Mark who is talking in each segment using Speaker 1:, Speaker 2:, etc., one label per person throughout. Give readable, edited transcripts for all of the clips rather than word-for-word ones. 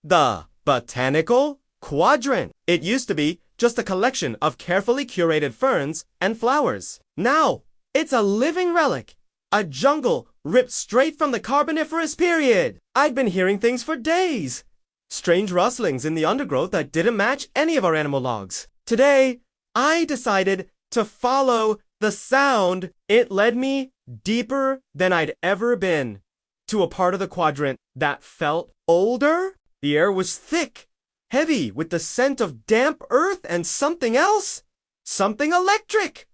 Speaker 1: The botanical quadrant. It used to be just a collection of carefully curated ferns and flowers. Now, it's a living relic. A jungle ripped straight from the Carboniferous period. I'd been hearing things for days. Strange rustlings in the undergrowth that didn't match any of our animal logs. Today, I decided to follow the sound. It led me deeper than I'd ever been, to a part of the quadrant that felt older. The air was thick, heavy with the scent of damp earth and something else. Something electric.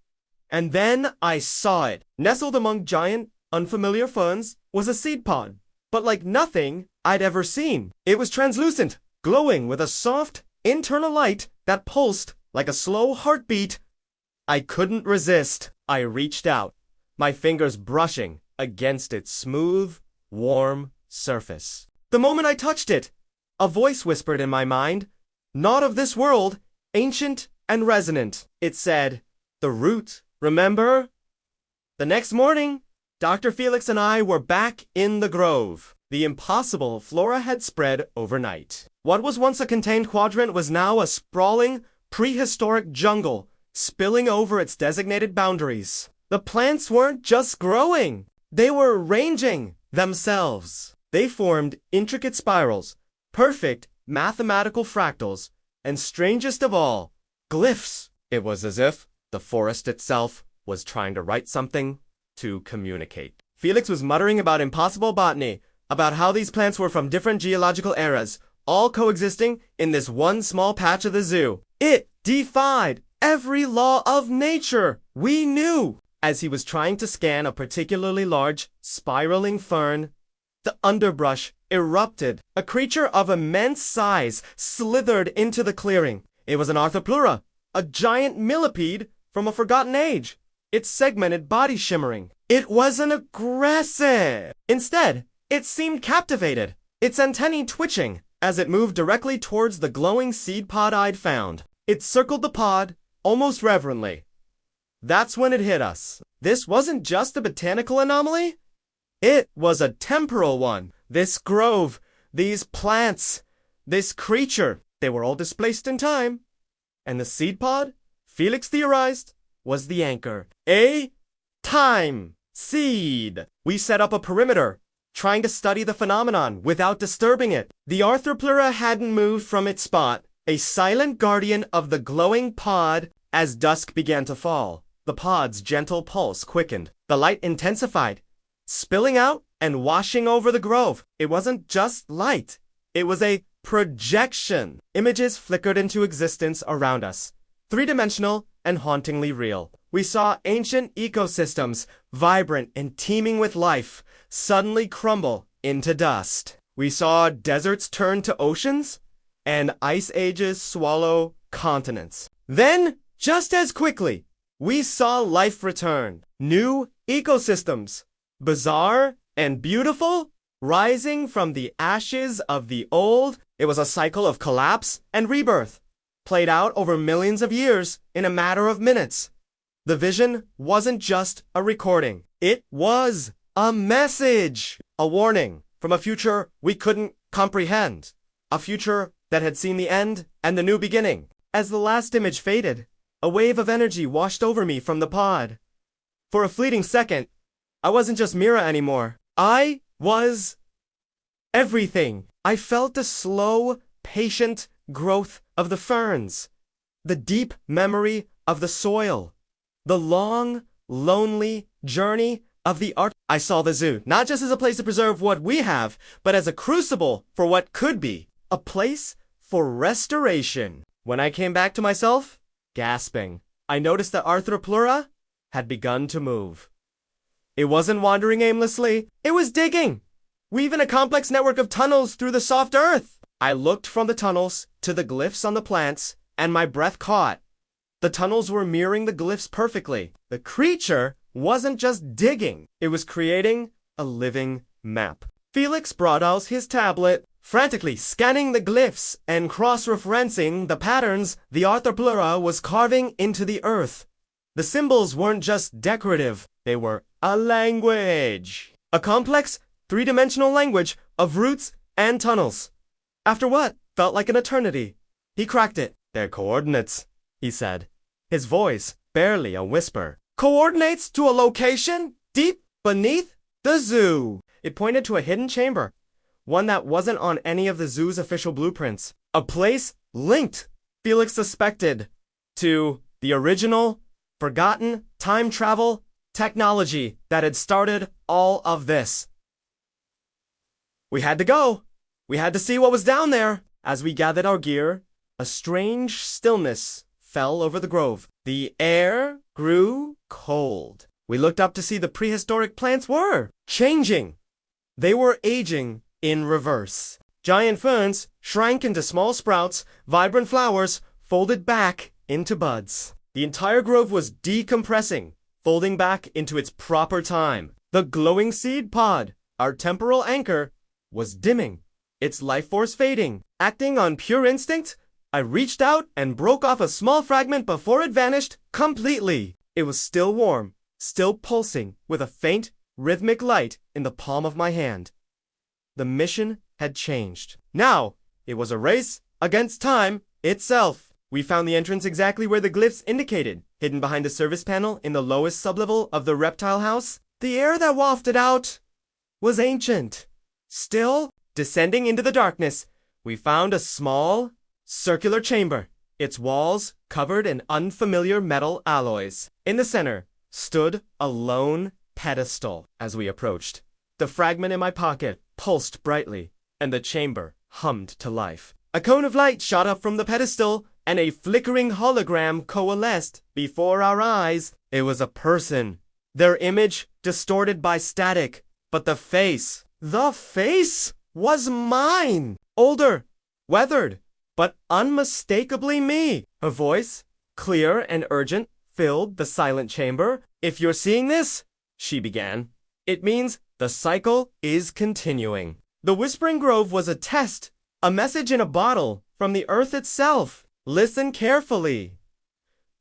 Speaker 1: And then I saw it. Nestled among giant, unfamiliar ferns was a seed pod, but like nothing I'd ever seen. It was translucent, glowing with a soft, internal light that pulsed like a slow heartbeat. I couldn't resist. I reached out, my fingers brushing against its smooth, warm surface. The moment I touched it, a voice whispered in my mind, not of this world, ancient and resonant. It said, "The root, remember?" The next morning, Dr. Felix and I were back in the grove. The impossible flora had spread overnight. What was once a contained quadrant was now a sprawling, prehistoric jungle, spilling over its designated boundaries. The plants weren't just growing, they were arranging themselves. They formed intricate spirals, perfect mathematical fractals, and strangest of all, glyphs. It was as if the forest itself was trying to write something to communicate. Felix was muttering about impossible botany, about how these plants were from different geological eras, all coexisting in this one small patch of the zoo. It defied every law of nature we knew. As he was trying to scan a particularly large, spiraling fern, the underbrush erupted. A creature of immense size slithered into the clearing. It was an arthropleura, a giant millipede from a forgotten age, its segmented body shimmering. It wasn't aggressive. Instead, it seemed captivated, its antennae twitching as it moved directly towards the glowing seed pod I'd found. It circled the pod, almost reverently. That's when it hit us. This wasn't just a botanical anomaly. It was a temporal one. This grove, these plants, this creature, they were all displaced in time. And the seed pod, Felix theorized, was the anchor. A time seed. We set up a perimeter, trying to study the phenomenon without disturbing it. The arthropleura hadn't moved from its spot, a silent guardian of the glowing pod. As dusk began to fall, the pod's gentle pulse quickened. The light intensified, spilling out and washing over the grove. It wasn't just light. It was a projection. Images flickered into existence around us, three-dimensional and hauntingly real. We saw ancient ecosystems, vibrant and teeming with life, suddenly crumble into dust. We saw deserts turn to oceans, and ice ages swallow continents. Then, just as quickly, we saw life return. New ecosystems, bizarre and beautiful, rising from the ashes of the old. It was a cycle of collapse and rebirth, played out over millions of years in a matter of minutes. The vision wasn't just a recording. It was a message, a warning from a future we couldn't comprehend, a future that had seen the end and the new beginning. As the last image faded, a wave of energy washed over me from the pod. For a fleeting second, I wasn't just Myra anymore. I was everything. I felt the slow, patient growth of the ferns, the deep memory of the soil, the long, lonely journey of the art. I saw the zoo, not just as a place to preserve what we have, but as a crucible for what could be, a place for restoration. When I came back to myself, gasping, I noticed that arthropleura had begun to move. It wasn't wandering aimlessly, it was digging, weaving a complex network of tunnels through the soft earth. I looked from the tunnels to the glyphs on the plants, and my breath caught. The tunnels were mirroring the glyphs perfectly. The creature wasn't just digging, it was creating a living map. Felix brought out his tablet, frantically scanning the glyphs and cross-referencing the patterns the arthropleura was carving into the earth. The symbols weren't just decorative, they were a language. A complex, three-dimensional language of roots and tunnels. After what felt like an eternity, he cracked it. "Their coordinates," he said, his voice barely a whisper. "Coordinates to a location deep beneath the zoo." It pointed to a hidden chamber, one that wasn't on any of the zoo's official blueprints. A place linked, Felix suspected, to the original, forgotten time travel technology that had started all of this. We had to go. We had to see what was down there. As we gathered our gear, a strange stillness fell over the grove. The air grew cold. We looked up to see the prehistoric plants were changing. They were aging in reverse. Giant ferns shrank into small sprouts, vibrant flowers folded back into buds. The entire grove was decompressing, folding back into its proper time. The glowing seed pod, our temporal anchor, was dimming, its life force fading. Acting on pure instinct, I reached out and broke off a small fragment before it vanished completely. It was still warm, still pulsing, with a faint, rhythmic light in the palm of my hand. The mission had changed. Now, it was a race against time itself. We found the entrance exactly where the glyphs indicated, hidden behind the service panel in the lowest sublevel of the reptile house. The air that wafted out was ancient. Still, descending into the darkness, we found a small, circular chamber, its walls covered in unfamiliar metal alloys. In the center stood a lone pedestal. As we approached, the fragment in my pocket pulsed brightly, and the chamber hummed to life. A cone of light shot up from the pedestal, and a flickering hologram coalesced before our eyes. It was a person, their image distorted by static, but the face was mine. Older, weathered, but unmistakably me. Her voice, clear and urgent, filled the silent chamber. "If you're seeing this," she began, "it means the cycle is continuing." The Whispering Grove was a test, a message in a bottle from the earth itself. Listen carefully.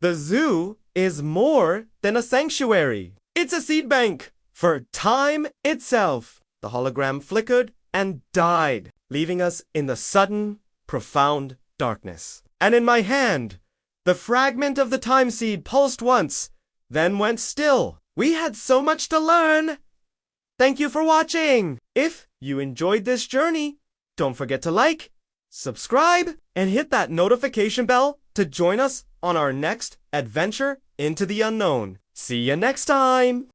Speaker 1: The zoo is more than a sanctuary. It's a seed bank for time itself. The hologram flickered and died, leaving us in the sudden, profound darkness. And in my hand, the fragment of the time seed pulsed once, then went still. We had so much to learn. Thank you for watching. If you enjoyed this journey, don't forget to like, subscribe, and hit that notification bell to join us on our next adventure into the unknown. See you next time.